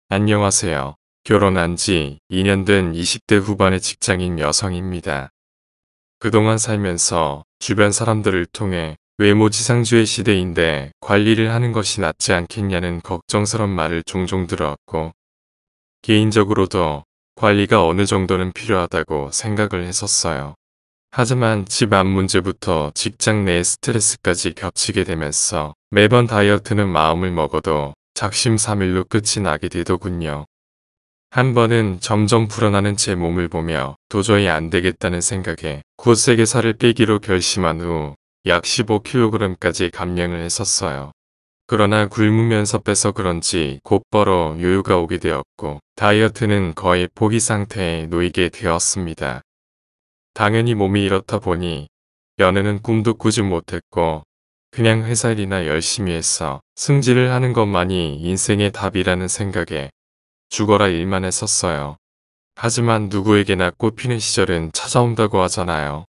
안녕하세요. 결혼한 지 2년 된 20대 후반의 직장인 여성입니다. 그동안 살면서 주변 사람들을 통해 외모지상주의 시대인데 관리를 하는 것이 낫지 않겠냐는 걱정스런 말을 종종 들어왔고, 개인적으로도 관리가 어느 정도는 필요하다고 생각을 했었어요. 하지만 집안 문제부터 직장 내 스트레스까지 겹치게 되면서 매번 다이어트는 마음을 먹어도 작심삼일로 끝이 나게 되더군요. 한 번은 점점 불어나는 제 몸을 보며 도저히 안 되겠다는 생각에 곧세게 살을 빼기로 결심한 후 약 15kg까지 감량을 했었어요. 그러나 굶으면서 빼서 그런지 곧바로 요요가 오게 되었고 다이어트는 거의 포기 상태에 놓이게 되었습니다. 당연히 몸이 이렇다 보니 연애는 꿈도 꾸지 못했고 그냥 회사 일이나 열심히 해서 승진을 하는 것만이 인생의 답이라는 생각에 죽어라 일만 했었어요. 하지만 누구에게나 꽃피는 시절은 찾아온다고 하잖아요.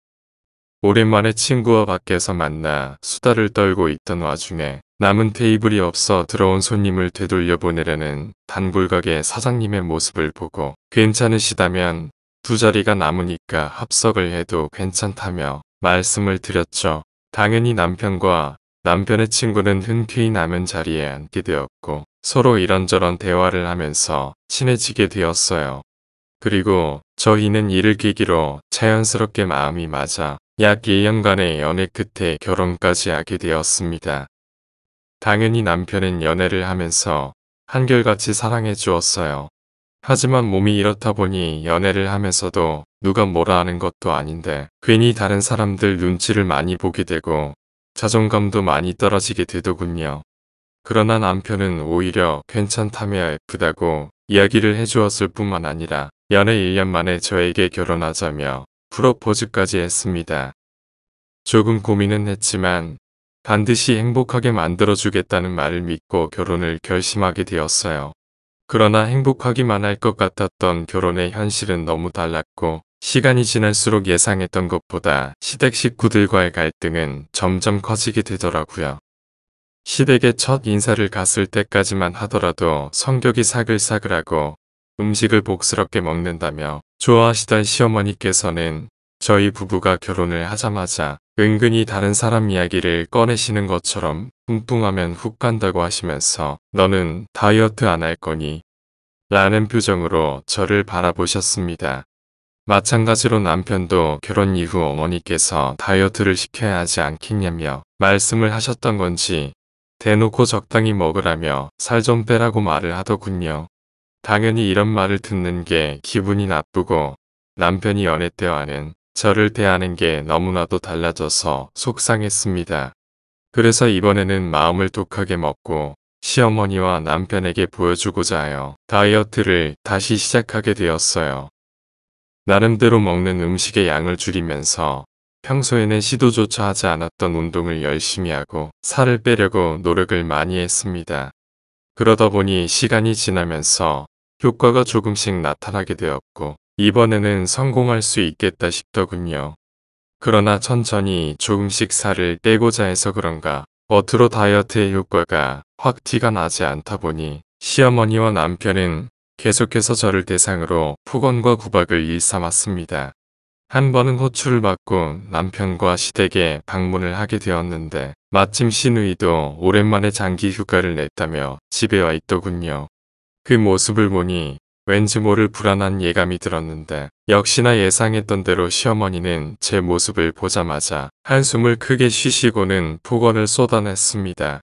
오랜만에 친구와 밖에서 만나 수다를 떨고 있던 와중에 남은 테이블이 없어 들어온 손님을 되돌려 보내려는 단골가게 사장님의 모습을 보고 괜찮으시다면 두 자리가 남으니까 합석을 해도 괜찮다며 말씀을 드렸죠. 당연히 남편과 남편의 친구는 흔쾌히 남은 자리에 앉게 되었고 서로 이런저런 대화를 하면서 친해지게 되었어요. 그리고 저희는 이를 계기로 자연스럽게 마음이 맞아 약 1년간의 연애 끝에 결혼까지 하게 되었습니다. 당연히 남편은 연애를 하면서 한결같이 사랑해 주었어요. 하지만 몸이 이렇다 보니 연애를 하면서도 누가 뭐라 하는 것도 아닌데 괜히 다른 사람들 눈치를 많이 보게 되고 자존감도 많이 떨어지게 되더군요. 그러나 남편은 오히려 괜찮다며 예쁘다고 이야기를 해주었을 뿐만 아니라 연애 1년 만에 저에게 결혼하자며 프로포즈까지 했습니다. 조금 고민은 했지만 반드시 행복하게 만들어주겠다는 말을 믿고 결혼을 결심하게 되었어요. 그러나 행복하기만 할 것 같았던 결혼의 현실은 너무 달랐고 시간이 지날수록 예상했던 것보다 시댁 식구들과의 갈등은 점점 커지게 되더라고요. 시댁에 첫 인사를 갔을 때까지만 하더라도 성격이 사글사글하고 음식을 복스럽게 먹는다며 좋아하시던 시어머니께서는 저희 부부가 결혼을 하자마자 은근히 다른 사람 이야기를 꺼내시는 것처럼 뚱뚱하면 훅 간다고 하시면서 너는 다이어트 안 할 거니? 라는 표정으로 저를 바라보셨습니다. 마찬가지로 남편도 결혼 이후 어머니께서 다이어트를 시켜야 하지 않겠냐며 말씀을 하셨던 건지 대놓고 적당히 먹으라며 살 좀 빼라고 말을 하더군요. 당연히 이런 말을 듣는 게 기분이 나쁘고 남편이 연애 때와는 저를 대하는 게 너무나도 달라져서 속상했습니다. 그래서 이번에는 마음을 독하게 먹고 시어머니와 남편에게 보여주고자 하여 다이어트를 다시 시작하게 되었어요. 나름대로 먹는 음식의 양을 줄이면서 평소에는 시도조차 하지 않았던 운동을 열심히 하고 살을 빼려고 노력을 많이 했습니다. 그러다 보니 시간이 지나면서 효과가 조금씩 나타나게 되었고 이번에는 성공할 수 있겠다 싶더군요. 그러나 천천히 조금씩 살을 빼고자 해서 그런가 겉으로 다이어트의 효과가 확 티가 나지 않다 보니 시어머니와 남편은 계속해서 저를 대상으로 폭언과 구박을 일삼았습니다. 한 번은 호출을 받고 남편과 시댁에 방문을 하게 되었는데 마침 시누이도 오랜만에 장기 휴가를 냈다며 집에 와 있더군요. 그 모습을 보니 왠지 모를 불안한 예감이 들었는데 역시나 예상했던 대로 시어머니는 제 모습을 보자마자 한숨을 크게 쉬시고는 폭언을 쏟아냈습니다.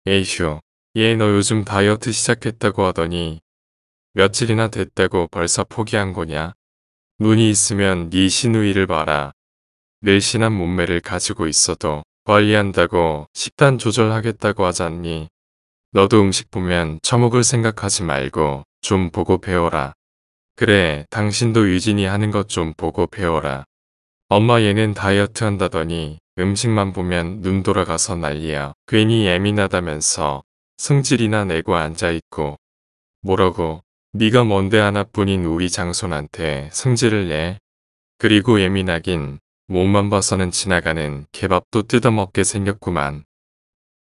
에이휴, 얘 너 요즘 다이어트 시작했다고 하더니 며칠이나 됐다고 벌써 포기한 거냐? 눈이 있으면 네 시누이를 봐라. 늘씬한 몸매를 가지고 있어도 관리한다고 식단 조절하겠다고 하잖니. 너도 음식 보면 처먹을 생각하지 말고 좀 보고 배워라. 그래, 당신도 유진이 하는 것 좀 보고 배워라. 엄마 얘는 다이어트 한다더니 음식만 보면 눈 돌아가서 난리야. 괜히 예민하다면서 성질이나 내고 앉아있고 뭐라고 네가 뭔데 하나뿐인 우리 장손한테 성질을 내. 그리고 예민하긴 몸만 봐서는 지나가는 개밥도 뜯어먹게 생겼구만.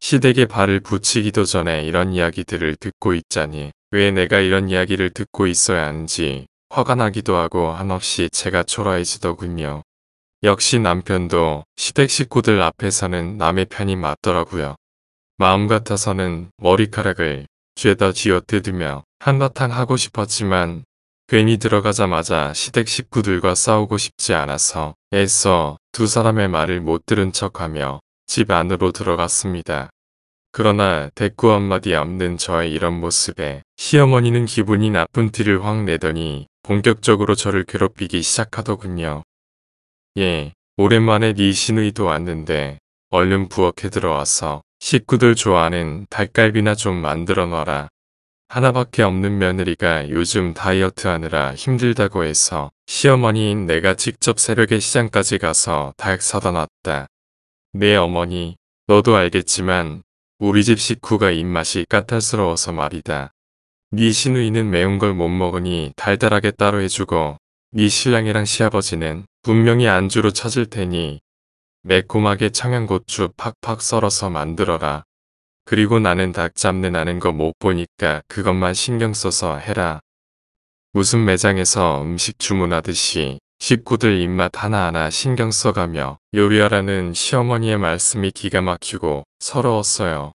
시댁에 발을 붙이기도 전에 이런 이야기들을 듣고 있자니 왜 내가 이런 이야기를 듣고 있어야 하는지 화가 나기도 하고 한없이 제가 초라해지더군요. 역시 남편도 시댁 식구들 앞에서는 남의 편이 맞더라고요. 마음 같아서는 머리카락을 쥐에다 쥐어뜯으며 한바탕 하고 싶었지만 괜히 들어가자마자 시댁 식구들과 싸우고 싶지 않아서 애써 두 사람의 말을 못 들은 척하며 집 안으로 들어갔습니다. 그러나 대꾸 한마디 없는 저의 이런 모습에 시어머니는 기분이 나쁜 티를 확 내더니 본격적으로 저를 괴롭히기 시작하더군요. 예, 오랜만에 네 시누이도 왔는데 얼른 부엌에 들어와서 식구들 좋아하는 닭갈비나 좀 만들어 놔라. 하나밖에 없는 며느리가 요즘 다이어트 하느라 힘들다고 해서 시어머니인 내가 직접 새벽에 시장까지 가서 닭 사다 놨다. 네 어머니, 너도 알겠지만 우리 집 식구가 입맛이 까탈스러워서 말이다. 네 시누이는 매운 걸 못 먹으니 달달하게 따로 해주고 네 신랑이랑 시아버지는 분명히 안주로 찾을 테니 매콤하게 청양고추 팍팍 썰어서 만들어라. 그리고 나는 닭 잡내 나는 거 못 보니까 그것만 신경 써서 해라. 무슨 매장에서 음식 주문하듯이 식구들 입맛 하나하나 신경 써가며 요리하라는 시어머니의 말씀이 기가 막히고 서러웠어요.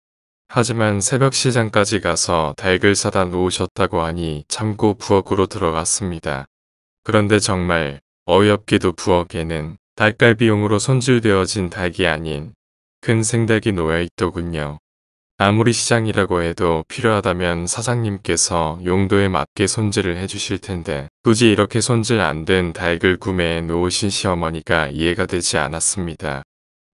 하지만 새벽 시장까지 가서 닭을 사다 놓으셨다고 하니 참고 부엌으로 들어갔습니다. 그런데 정말 어이없게도 부엌에는 닭갈비용으로 손질되어진 닭이 아닌 큰 생닭이 놓여있더군요. 아무리 시장이라고 해도 필요하다면 사장님께서 용도에 맞게 손질을 해주실 텐데 굳이 이렇게 손질 안 된 닭을 구매해 놓으신 시어머니가 이해가 되지 않았습니다.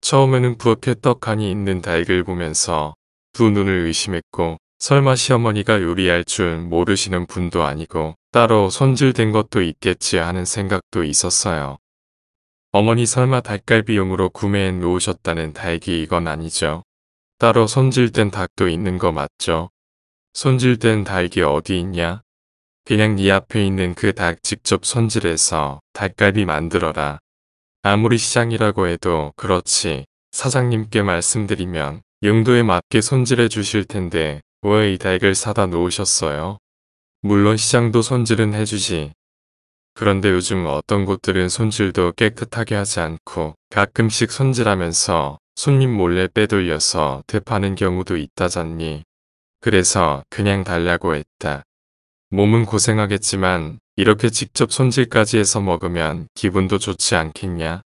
처음에는 부엌에 떡하니 있는 닭을 보면서 두 눈을 의심했고 설마 시어머니가 요리할 줄 모르시는 분도 아니고 따로 손질된 것도 있겠지 하는 생각도 있었어요. 어머니 설마 닭갈비용으로 구매해 놓으셨다는 닭이 이건 아니죠. 따로 손질된 닭도 있는 거 맞죠? 손질된 닭이 어디 있냐? 그냥 네 앞에 있는 그 닭 직접 손질해서 닭갈비 만들어라. 아무리 시장이라고 해도 그렇지. 사장님께 말씀드리면 용도에 맞게 손질해 주실 텐데 왜 이 닭을 사다 놓으셨어요? 물론 시장도 손질은 해주지. 그런데 요즘 어떤 곳들은 손질도 깨끗하게 하지 않고 가끔씩 손질하면서 손님 몰래 빼돌려서 되파는 경우도 있다잖니. 그래서 그냥 달라고 했다. 몸은 고생하겠지만 이렇게 직접 손질까지 해서 먹으면 기분도 좋지 않겠냐?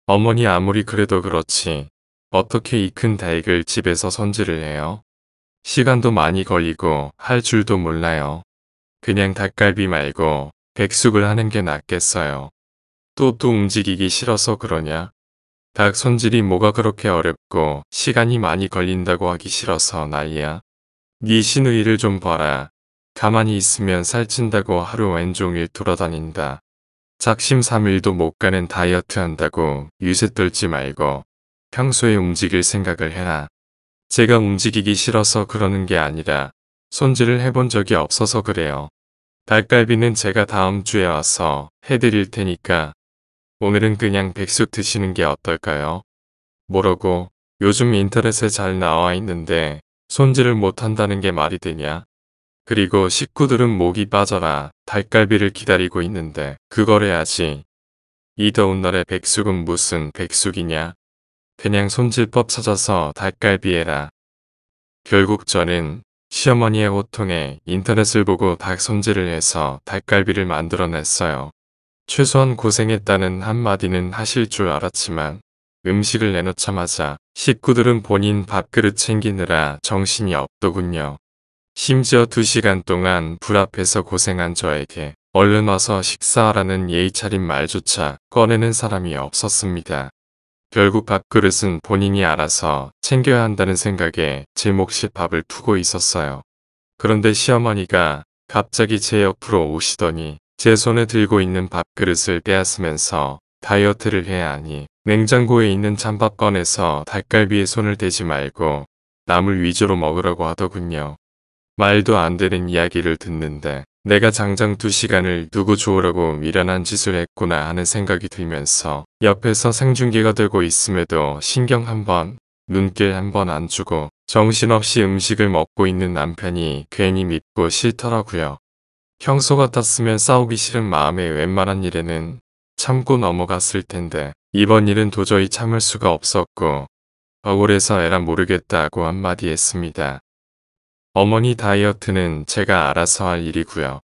어머니 아무리 그래도 그렇지. 어떻게 이 큰 닭을 집에서 손질을 해요? 시간도 많이 걸리고 할 줄도 몰라요. 그냥 닭갈비 말고 백숙을 하는 게 낫겠어요. 또 움직이기 싫어서 그러냐? 닭 손질이 뭐가 그렇게 어렵고 시간이 많이 걸린다고 하기 싫어서 난리야. 네 시누이를 좀 봐라. 가만히 있으면 살찐다고 하루 왼종일 돌아다닌다. 작심삼일도 못 가는 다이어트 한다고 유세 떨지 말고 평소에 움직일 생각을 해라. 제가 움직이기 싫어서 그러는 게 아니라 손질을 해본 적이 없어서 그래요. 닭갈비는 제가 다음 주에 와서 해드릴 테니까 오늘은 그냥 백숙 드시는 게 어떨까요? 뭐라고? 요즘 인터넷에 잘 나와 있는데 손질을 못한다는 게 말이 되냐? 그리고 식구들은 목이 빠져라 닭갈비를 기다리고 있는데 그걸 해야지. 이 더운 날에 백숙은 무슨 백숙이냐? 그냥 손질법 찾아서 닭갈비 해라. 결국 저는 시어머니의 호통에 인터넷을 보고 닭 손질을 해서 닭갈비를 만들어냈어요. 최소한 고생했다는 한마디는 하실 줄 알았지만 음식을 내놓자마자 식구들은 본인 밥그릇 챙기느라 정신이 없더군요. 심지어 2시간 동안 불 앞에서 고생한 저에게 얼른 와서 식사하라는 예의 차린 말조차 꺼내는 사람이 없었습니다. 결국 밥그릇은 본인이 알아서 챙겨야 한다는 생각에 제 몫이 밥을 푸고 있었어요. 그런데 시어머니가 갑자기 제 옆으로 오시더니 제 손에 들고 있는 밥그릇을 빼앗으면서 다이어트를 해야 하니 냉장고에 있는 찬밥 꺼내서 닭갈비에 손을 대지 말고 나물 위주로 먹으라고 하더군요. 말도 안 되는 이야기를 듣는데 내가 장장 2시간을 누구 좋으라고 미련한 짓을 했구나 하는 생각이 들면서 옆에서 생중계가 되고 있음에도 신경 한번 눈길 한번 안 주고 정신없이 음식을 먹고 있는 남편이 괜히 밉고 싫더라고요. 평소 같았으면 싸우기 싫은 마음에 웬만한 일에는 참고 넘어갔을 텐데 이번 일은 도저히 참을 수가 없었고 억울해서 에라 모르겠다고 한마디 했습니다. 어머니 다이어트는 제가 알아서 할 일이고요.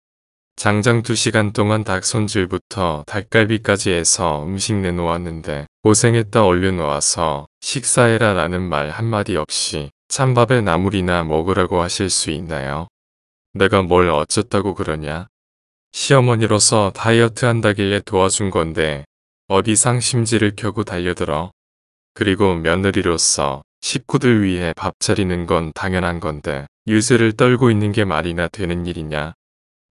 장장 2시간 동안 닭 손질부터 닭갈비까지 해서 음식 내놓았는데 고생했다 얼른 와서 식사해라 라는 말 한마디 없이 찬밥에 나물이나 먹으라고 하실 수 있나요? 내가 뭘 어쩌다고 그러냐? 시어머니로서 다이어트 한다길래 도와준 건데 어디 상심지를 켜고 달려들어. 그리고 며느리로서 식구들 위해 밥 차리는 건 당연한 건데 유세를 떨고 있는 게 말이나 되는 일이냐.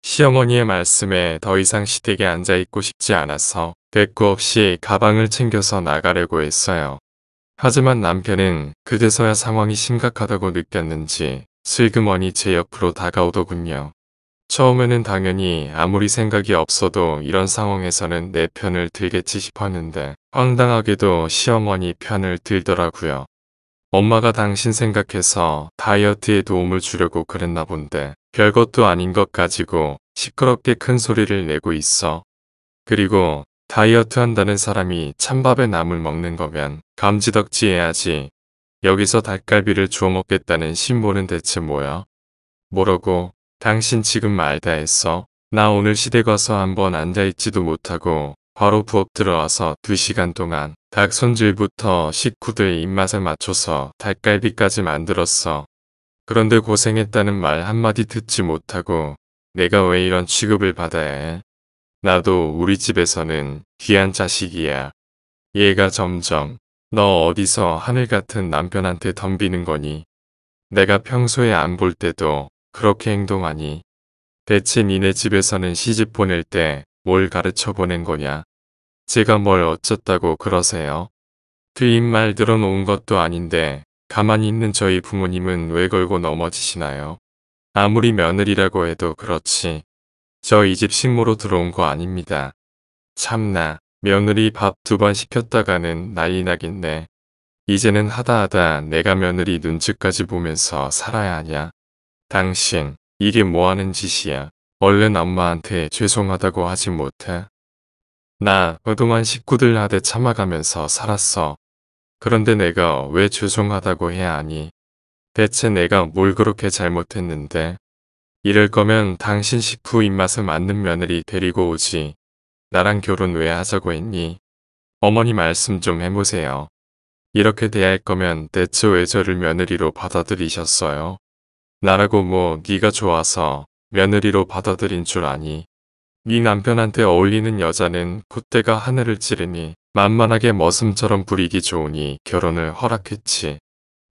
시어머니의 말씀에 더 이상 시댁에 앉아있고 싶지 않아서 대꾸 없이 가방을 챙겨서 나가려고 했어요. 하지만 남편은 그제서야 상황이 심각하다고 느꼈는지 슬그머니 제 옆으로 다가오더군요. 처음에는 당연히 아무리 생각이 없어도 이런 상황에서는 내 편을 들겠지 싶었는데 황당하게도 시어머니 편을 들더라고요. 엄마가 당신 생각해서 다이어트에 도움을 주려고 그랬나 본데 별것도 아닌 것 가지고 시끄럽게 큰 소리를 내고 있어. 그리고 다이어트 한다는 사람이 찬밥에 나물 먹는 거면 감지덕지 해야지. 여기서 닭갈비를 주워 먹겠다는 심보는 대체 뭐야? 뭐라고? 당신 지금 말 다 했어? 나 오늘 시댁 와서 한번 앉아있지도 못하고 바로 부엌 들어와서 2시간 동안 닭 손질부터 식구들 입맛에 맞춰서 닭갈비까지 만들었어. 그런데 고생했다는 말 한마디 듣지 못하고 내가 왜 이런 취급을 받아야 해? 나도 우리 집에서는 귀한 자식이야. 얘가 점점 너 어디서 하늘 같은 남편한테 덤비는 거니? 내가 평소에 안 볼 때도 그렇게 행동하니? 대체 니네 집에서는 시집 보낼 때 뭘 가르쳐 보낸 거냐? 제가 뭘 어쩌다고 그러세요? 트인 말 들어놓은 것도 아닌데 가만히 있는 저희 부모님은 왜 걸고 넘어지시나요? 아무리 며느리라고 해도 그렇지. 저 이 집 식모로 들어온 거 아닙니다. 참나, 며느리 밥 2번 시켰다가는 난리 나겠네. 이제는 하다하다 내가 며느리 눈치까지 보면서 살아야 하냐? 당신, 이게 뭐하는 짓이야? 얼른 엄마한테 죄송하다고 하지 못해? 나 그동안 식구들 하대 참아가면서 살았어. 그런데 내가 왜 죄송하다고 해야 하니? 대체 내가 뭘 그렇게 잘못했는데? 이럴 거면 당신 식구 입맛에 맞는 며느리 데리고 오지. 나랑 결혼 왜 하자고 했니? 어머니 말씀 좀 해보세요. 이렇게 대할 거면 대체 왜 저를 며느리로 받아들이셨어요? 나라고 뭐 네가 좋아서 며느리로 받아들인 줄 아니? 네 남편한테 어울리는 여자는 콧대가 하늘을 찌르니 만만하게 머슴처럼 부리기 좋으니 결혼을 허락했지.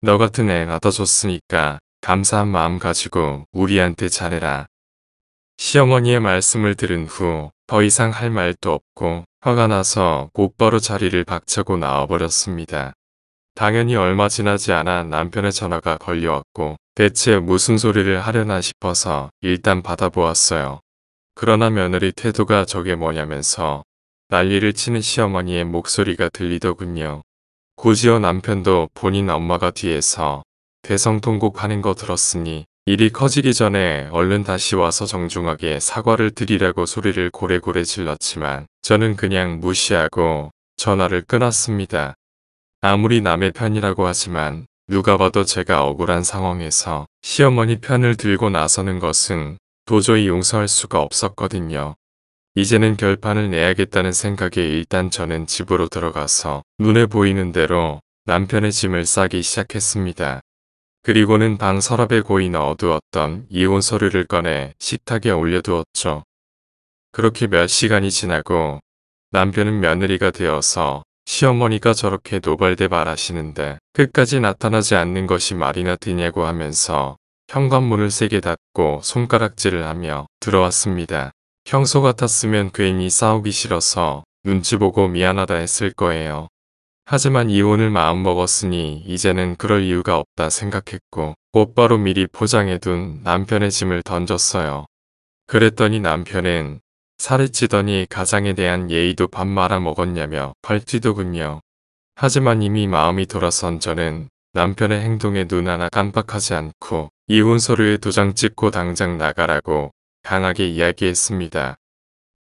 너 같은 애 낳아줬으니까 감사한 마음 가지고 우리한테 잘해라. 시어머니의 말씀을 들은 후 더 이상 할 말도 없고 화가 나서 곧바로 자리를 박차고 나와버렸습니다. 당연히 얼마 지나지 않아 남편의 전화가 걸려왔고 대체 무슨 소리를 하려나 싶어서 일단 받아보았어요. 그러나 며느리 태도가 저게 뭐냐면서 난리를 치는 시어머니의 목소리가 들리더군요. 고지어 남편도 본인 엄마가 뒤에서 대성통곡하는 거 들었으니 일이 커지기 전에 얼른 다시 와서 정중하게 사과를 드리라고 소리를 고래고래 질렀지만 저는 그냥 무시하고 전화를 끊었습니다. 아무리 남의 편이라고 하지만 누가 봐도 제가 억울한 상황에서 시어머니 편을 들고 나서는 것은 도저히 용서할 수가 없었거든요. 이제는 결판을 내야겠다는 생각에 일단 저는 집으로 들어가서 눈에 보이는 대로 남편의 짐을 싸기 시작했습니다. 그리고는 방 서랍에 고이 넣어두었던 이혼 서류를 꺼내 식탁에 올려두었죠. 그렇게 몇 시간이 지나고 남편은 며느리가 되어서 시어머니가 저렇게 노발대발하시는데 끝까지 나타나지 않는 것이 말이나 되냐고 하면서 현관문을 세게 닫고 손가락질을 하며 들어왔습니다. 평소 같았으면 괜히 싸우기 싫어서 눈치 보고 미안하다 했을 거예요. 하지만 이혼을 마음먹었으니 이제는 그럴 이유가 없다 생각했고 곧바로 미리 포장해둔 남편의 짐을 던졌어요. 그랬더니 남편은 살이 찌더니 가장에 대한 예의도 밥 말아 먹었냐며 발뛰더군요. 하지만 이미 마음이 돌아선 저는 남편의 행동에 눈 하나 깜빡하지 않고 이혼 서류에 도장 찍고 당장 나가라고 강하게 이야기했습니다.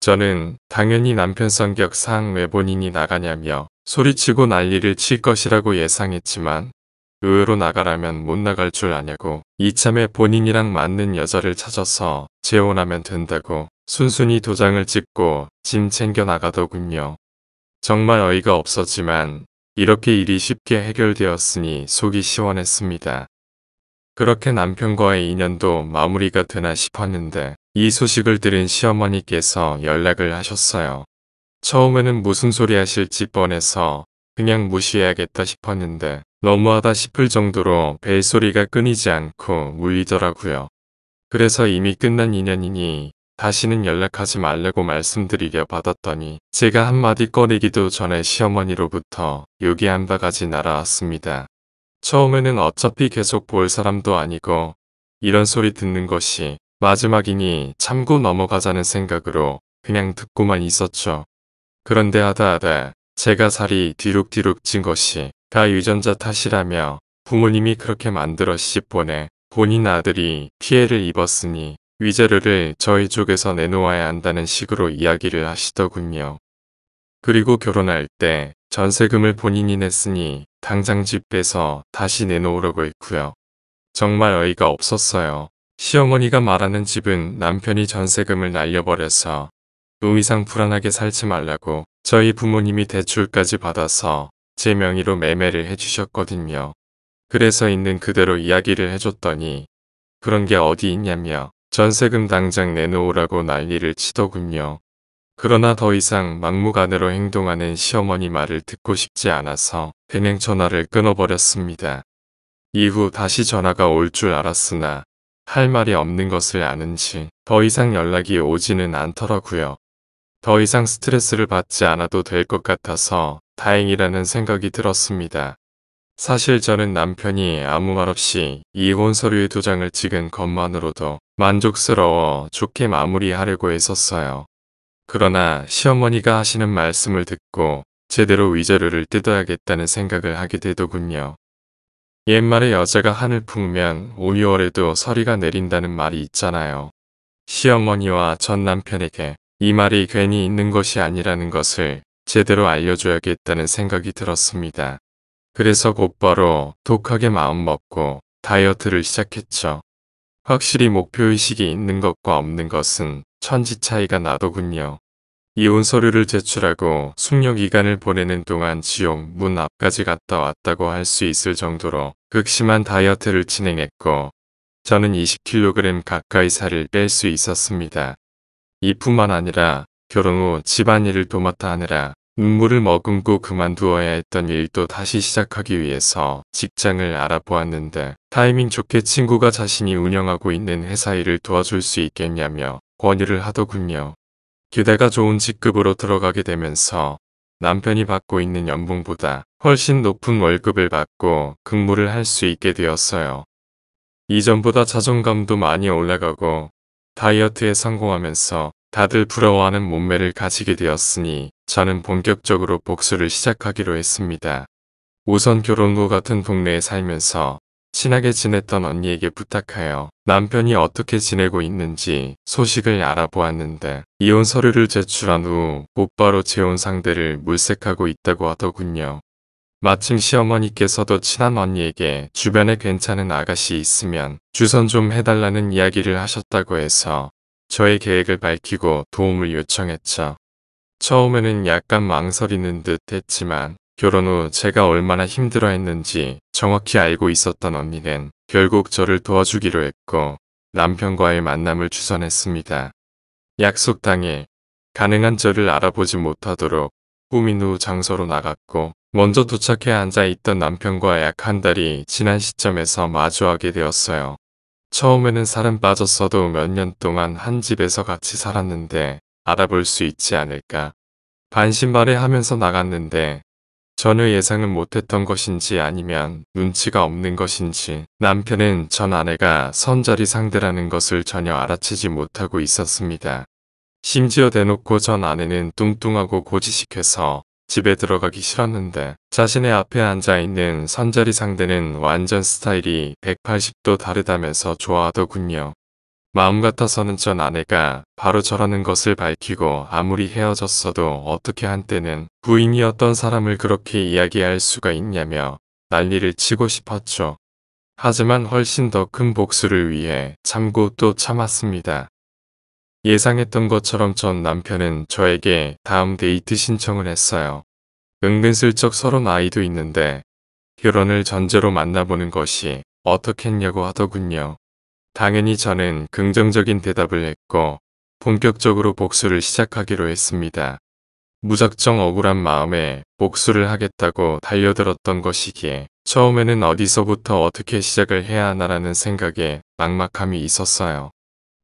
저는 당연히 남편 성격상 왜 본인이 나가냐며 소리치고 난리를 칠 것이라고 예상했지만 의외로 나가라면 못 나갈 줄 아냐고 이참에 본인이랑 맞는 여자를 찾아서 재혼하면 된다고 순순히 도장을 찍고 짐 챙겨 나가더군요. 정말 어이가 없었지만 이렇게 일이 쉽게 해결되었으니 속이 시원했습니다. 그렇게 남편과의 인연도 마무리가 되나 싶었는데 이 소식을 들은 시어머니께서 연락을 하셨어요. 처음에는 무슨 소리 하실지 뻔해서 그냥 무시해야겠다 싶었는데 너무하다 싶을 정도로 벨소리가 끊이지 않고 울리더라고요. 그래서 이미 끝난 인연이니 다시는 연락하지 말라고 말씀드리려 받았더니 제가 한마디 꺼내기도 전에 시어머니로부터 욕이 한 바가지 날아왔습니다. 처음에는 어차피 계속 볼 사람도 아니고 이런 소리 듣는 것이 마지막이니 참고 넘어가자는 생각으로 그냥 듣고만 있었죠. 그런데 하다 제가 살이 뒤룩뒤룩 찐 것이 다 유전자 탓이라며 부모님이 그렇게 만들어 시집보내 본인 아들이 피해를 입었으니 위자료를 저희 쪽에서 내놓아야 한다는 식으로 이야기를 하시더군요. 그리고 결혼할 때 전세금을 본인이 냈으니 당장 집 빼서 다시 내놓으라고 했고요. 정말 어이가 없었어요. 시어머니가 말하는 집은 남편이 전세금을 날려버려서 더 이상 불안하게 살지 말라고 저희 부모님이 대출까지 받아서 제 명의로 매매를 해주셨거든요. 그래서 있는 그대로 이야기를 해줬더니 그런 게 어디 있냐며 전세금 당장 내놓으라고 난리를 치더군요. 그러나 더 이상 막무가내로 행동하는 시어머니 말을 듣고 싶지 않아서 그냥 전화를 끊어버렸습니다. 이후 다시 전화가 올 줄 알았으나 할 말이 없는 것을 아는지 더 이상 연락이 오지는 않더라고요. 더 이상 스트레스를 받지 않아도 될 것 같아서 다행이라는 생각이 들었습니다. 사실 저는 남편이 아무 말 없이 이혼 서류에 도장을 찍은 것만으로도 만족스러워 좋게 마무리하려고 했었어요. 그러나 시어머니가 하시는 말씀을 듣고 제대로 위자료를 뜯어야겠다는 생각을 하게 되더군요. 옛말에 여자가 한을 품으면 5, 6월에도 서리가 내린다는 말이 있잖아요. 시어머니와 전 남편에게 이 말이 괜히 있는 것이 아니라는 것을 제대로 알려줘야겠다는 생각이 들었습니다. 그래서 곧바로 독하게 마음먹고 다이어트를 시작했죠. 확실히 목표의식이 있는 것과 없는 것은 천지 차이가 나더군요. 이혼 서류를 제출하고 숙려 기간을 보내는 동안 지옥 문 앞까지 갔다 왔다고 할 수 있을 정도로 극심한 다이어트를 진행했고 저는 20kg 가까이 살을 뺄 수 있었습니다. 이뿐만 아니라 결혼 후 집안일을 도맡아 하느라 눈물을 머금고 그만두어야 했던 일도 다시 시작하기 위해서 직장을 알아보았는데 타이밍 좋게 친구가 자신이 운영하고 있는 회사 일을 도와줄 수 있겠냐며 권유를 하더군요. 게다가 좋은 직급으로 들어가게 되면서 남편이 받고 있는 연봉보다 훨씬 높은 월급을 받고 근무를 할 수 있게 되었어요. 이전보다 자존감도 많이 올라가고 다이어트에 성공하면서 다들 부러워하는 몸매를 가지게 되었으니 저는 본격적으로 복수를 시작하기로 했습니다. 우선 결혼 후 같은 동네에 살면서 친하게 지냈던 언니에게 부탁하여 남편이 어떻게 지내고 있는지 소식을 알아보았는데 이혼 서류를 제출한 후 곧바로 재혼 상대를 물색하고 있다고 하더군요. 마침 시어머니께서도 친한 언니에게 주변에 괜찮은 아가씨 있으면 주선 좀 해달라는 이야기를 하셨다고 해서 저의 계획을 밝히고 도움을 요청했죠. 처음에는 약간 망설이는 듯 했지만 결혼 후 제가 얼마나 힘들어했는지 정확히 알고 있었던 언니는 결국 저를 도와주기로 했고 남편과의 만남을 주선했습니다. 약속 당일 가능한 저를 알아보지 못하도록 꾸민 후 장소로 나갔고 먼저 도착해 앉아있던 남편과 약 한 달이 지난 시점에서 마주하게 되었어요. 처음에는 살은 빠졌어도 몇 년 동안 한 집에서 같이 살았는데 알아볼 수 있지 않을까 반신반의하면서 나갔는데 전혀 예상은 못했던 것인지 아니면 눈치가 없는 것인지 남편은 전 아내가 선자리 상대라는 것을 전혀 알아채지 못하고 있었습니다. 심지어 대놓고 전 아내는 뚱뚱하고 고지식해서 집에 들어가기 싫었는데 자신의 앞에 앉아있는 선자리 상대는 완전 스타일이 180도 다르다면서 좋아하더군요. 마음 같아서는 전 아내가 바로 저라는 것을 밝히고 아무리 헤어졌어도 어떻게 한때는 부인이었던 사람을 그렇게 이야기할 수가 있냐며 난리를 치고 싶었죠. 하지만 훨씬 더 큰 복수를 위해 참고 또 참았습니다. 예상했던 것처럼 전 남편은 저에게 다음 데이트 신청을 했어요. 은근슬쩍 서로 나이도 있는데 결혼을 전제로 만나보는 것이 어떻겠냐고 하더군요. 당연히 저는 긍정적인 대답을 했고 본격적으로 복수를 시작하기로 했습니다. 무작정 억울한 마음에 복수를 하겠다고 달려들었던 것이기에 처음에는 어디서부터 어떻게 시작을 해야 하나라는 생각에 막막함이 있었어요.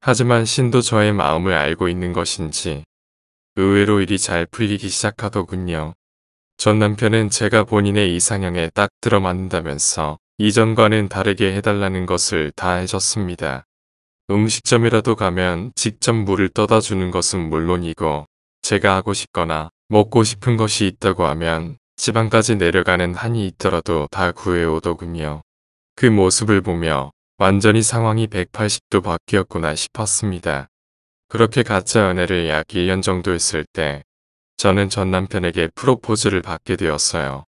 하지만 신도 저의 마음을 알고 있는 것인지 의외로 일이 잘 풀리기 시작하더군요. 전 남편은 제가 본인의 이상형에 딱 들어맞는다면서 이전과는 다르게 해달라는 것을 다 해줬습니다. 음식점이라도 가면 직접 물을 떠다 주는 것은 물론이고 제가 하고 싶거나 먹고 싶은 것이 있다고 하면 지방까지 내려가는 한이 있더라도 다 구해오더군요. 그 모습을 보며 완전히 상황이 180도 바뀌었구나 싶었습니다. 그렇게 가짜 연애를 약 1년 정도 했을 때 저는 전 남편에게 프로포즈를 받게 되었어요.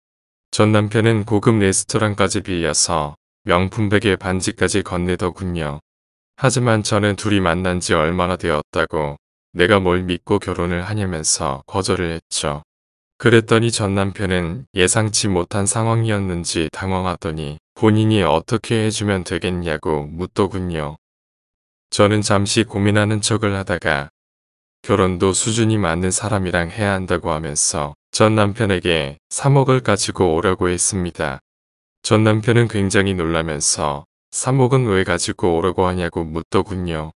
전 남편은 고급 레스토랑까지 빌려서 명품 베개 반지까지 건네더군요. 하지만 저는 둘이 만난 지 얼마나 되었다고 내가 뭘 믿고 결혼을 하냐면서 거절을 했죠. 그랬더니 전 남편은 예상치 못한 상황이었는지 당황하더니 본인이 어떻게 해주면 되겠냐고 묻더군요. 저는 잠시 고민하는 척을 하다가 결혼도 수준이 맞는 사람이랑 해야 한다고 하면서 전 남편에게 3억을 가지고 오라고 했습니다. 전 남편은 굉장히 놀라면서 3억은 왜 가지고 오라고 하냐고 묻더군요.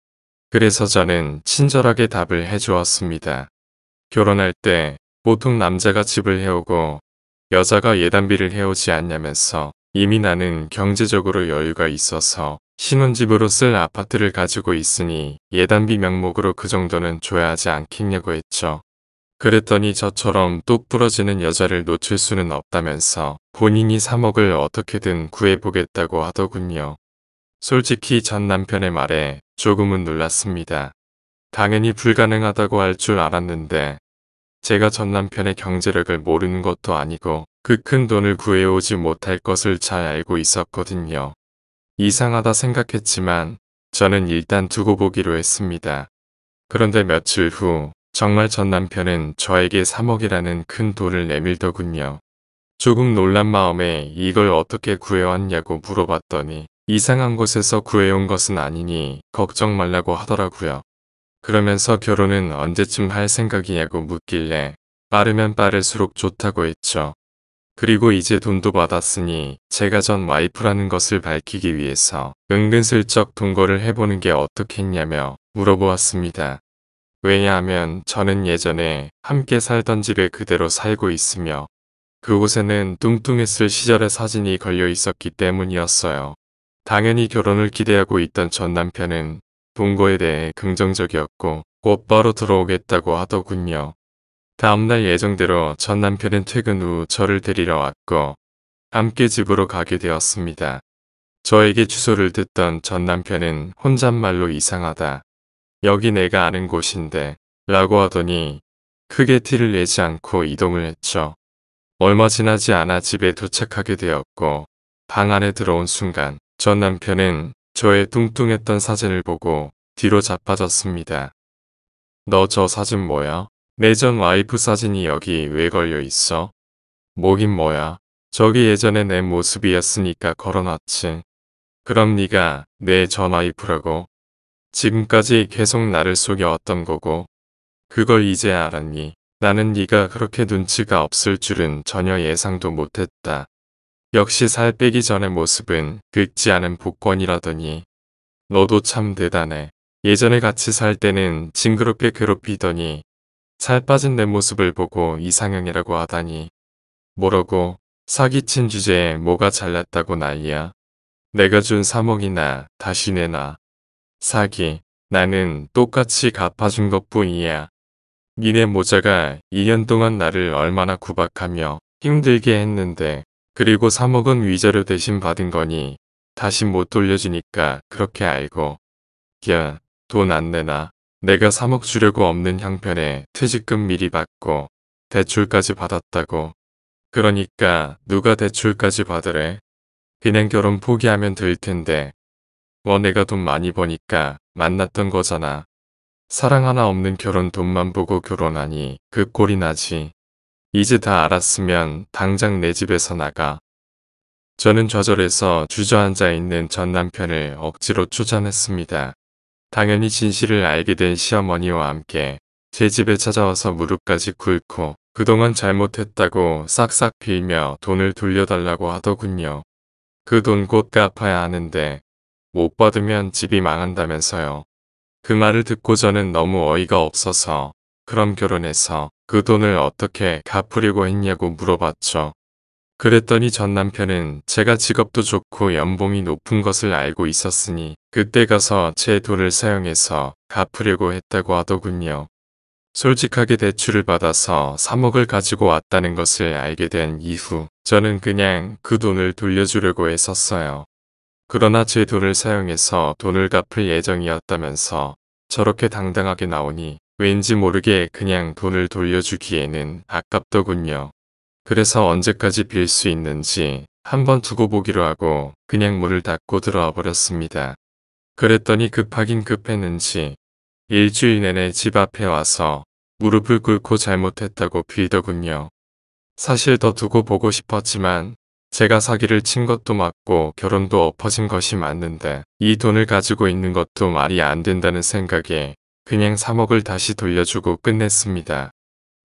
그래서 저는 친절하게 답을 해주었습니다. 결혼할 때 보통 남자가 집을 해오고 여자가 예단비를 해오지 않냐면서 이미 나는 경제적으로 여유가 있어서 신혼집으로 쓸 아파트를 가지고 있으니 예단비 명목으로 그 정도는 줘야 하지 않겠냐고 했죠. 그랬더니 저처럼 똑 부러지는 여자를 놓칠 수는 없다면서 본인이 3억을 어떻게든 구해보겠다고 하더군요. 솔직히 전 남편의 말에 조금은 놀랐습니다. 당연히 불가능하다고 할 줄 알았는데 제가 전 남편의 경제력을 모르는 것도 아니고 그 큰 돈을 구해오지 못할 것을 잘 알고 있었거든요. 이상하다 생각했지만 저는 일단 두고 보기로 했습니다. 그런데 며칠 후 정말 전 남편은 저에게 3억이라는 큰 돈을 내밀더군요. 조금 놀란 마음에 이걸 어떻게 구해왔냐고 물어봤더니 이상한 곳에서 구해온 것은 아니니 걱정 말라고 하더라고요. 그러면서 결혼은 언제쯤 할 생각이냐고 묻길래 빠르면 빠를수록 좋다고 했죠. 그리고 이제 돈도 받았으니 제가 전 와이프라는 것을 밝히기 위해서 은근슬쩍 동거를 해보는 게 어떻겠냐며 물어보았습니다. 왜냐하면 저는 예전에 함께 살던 집에 그대로 살고 있으며 그곳에는 뚱뚱했을 시절의 사진이 걸려 있었기 때문이었어요. 당연히 결혼을 기대하고 있던 전 남편은 동거에 대해 긍정적이었고 곧바로 들어오겠다고 하더군요. 다음날 예정대로 전 남편은 퇴근 후 저를 데리러 왔고 함께 집으로 가게 되었습니다. 저에게 주소를 듣던 전 남편은 혼잣말로 이상하다. 여기 내가 아는 곳인데 라고 하더니 크게 티를 내지 않고 이동을 했죠. 얼마 지나지 않아 집에 도착하게 되었고 방 안에 들어온 순간 전 남편은 저의 뚱뚱했던 사진을 보고 뒤로 자빠졌습니다. 너 저 사진 뭐야? 내 전 와이프 사진이 여기 왜 걸려 있어? 뭐긴 뭐야. 저기 예전에 내 모습이었으니까 걸어놨지. 그럼 네가 내 전 와이프라고? 지금까지 계속 나를 속여왔던 거고 그걸 이제 알았니? 나는 네가 그렇게 눈치가 없을 줄은 전혀 예상도 못했다. 역시 살 빼기 전의 모습은 긁지 않은 복권이라더니 너도 참 대단해. 예전에 같이 살 때는 징그럽게 괴롭히더니 살 빠진 내 모습을 보고 이상형이라고 하다니 뭐라고 사기친 주제에 뭐가 잘났다고 난리야. 내가 준 3억이나 다시 내놔. 사기. 나는 똑같이 갚아준 것뿐이야. 니네 모자가 2년 동안 나를 얼마나 구박하며 힘들게 했는데 그리고 3억은 위자료 대신 받은 거니 다시 못 돌려주니까 그렇게 알고. 야, 돈 안 내놔. 내가 3억 주려고 없는 형편에 퇴직금 미리 받고 대출까지 받았다고. 그러니까 누가 대출까지 받으래? 그냥 결혼 포기하면 될 텐데. 내가 돈 많이 버니까 만났던 거잖아. 사랑 하나 없는 결혼 돈만 보고 결혼하니 그 꼴이 나지. 이제 다 알았으면 당장 내 집에서 나가. 저는 좌절해서 주저앉아 있는 전 남편을 억지로 쫓아냈습니다. 당연히 진실을 알게 된 시어머니와 함께 제 집에 찾아와서 무릎까지 꿇고 그동안 잘못했다고 싹싹 빌며 돈을 돌려달라고 하더군요. 그 돈 곧 갚아야 하는데 못 받으면 집이 망한다면서요. 그 말을 듣고 저는 너무 어이가 없어서 그럼 결혼해서 그 돈을 어떻게 갚으려고 했냐고 물어봤죠. 그랬더니 전 남편은 제가 직업도 좋고 연봉이 높은 것을 알고 있었으니 그때 가서 제 돈을 사용해서 갚으려고 했다고 하더군요. 솔직하게 대출을 받아서 3억을 가지고 왔다는 것을 알게 된 이후 저는 그냥 그 돈을 돌려주려고 했었어요. 그러나 제 돈을 사용해서 돈을 갚을 예정이었다면서 저렇게 당당하게 나오니 왠지 모르게 그냥 돈을 돌려주기에는 아깝더군요. 그래서 언제까지 빌 수 있는지 한번 두고 보기로 하고 그냥 문을 닫고 들어와 버렸습니다. 그랬더니 급하긴 급했는지 일주일 내내 집 앞에 와서 무릎을 꿇고 잘못했다고 빌더군요. 사실 더 두고 보고 싶었지만 제가 사기를 친 것도 맞고 결혼도 엎어진 것이 맞는데 이 돈을 가지고 있는 것도 말이 안 된다는 생각에 그냥 3억을 다시 돌려주고 끝냈습니다.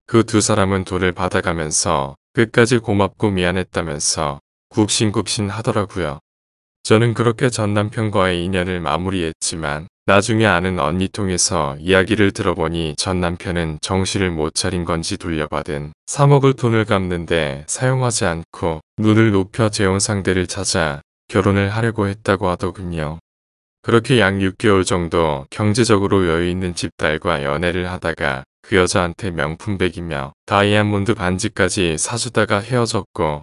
그 두 사람은 돈을 받아가면서 끝까지 고맙고 미안했다면서 굽신굽신 하더라고요. 저는 그렇게 전 남편과의 인연을 마무리했지만 나중에 아는 언니 통해서 이야기를 들어보니 전 남편은 정신을 못 차린 건지 돌려받은 3억을 돈을 갚는데 사용하지 않고 눈을 높여 재혼 상대를 찾아 결혼을 하려고 했다고 하더군요. 그렇게 약 6개월 정도 경제적으로 여유 있는 집딸과 연애를 하다가 그 여자한테 명품백이며 다이아몬드 반지까지 사주다가 헤어졌고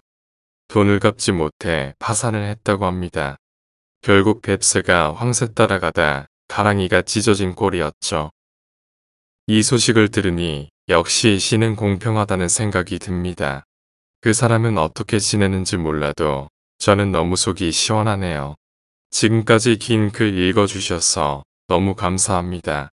돈을 갚지 못해 파산을 했다고 합니다. 결국 뱁새가 황새 따라가다 가랑이가 찢어진 꼴이었죠. 이 소식을 들으니 역시 신은 공평하다는 생각이 듭니다. 그 사람은 어떻게 지내는지 몰라도 저는 너무 속이 시원하네요. 지금까지 긴 글 읽어주셔서 너무 감사합니다.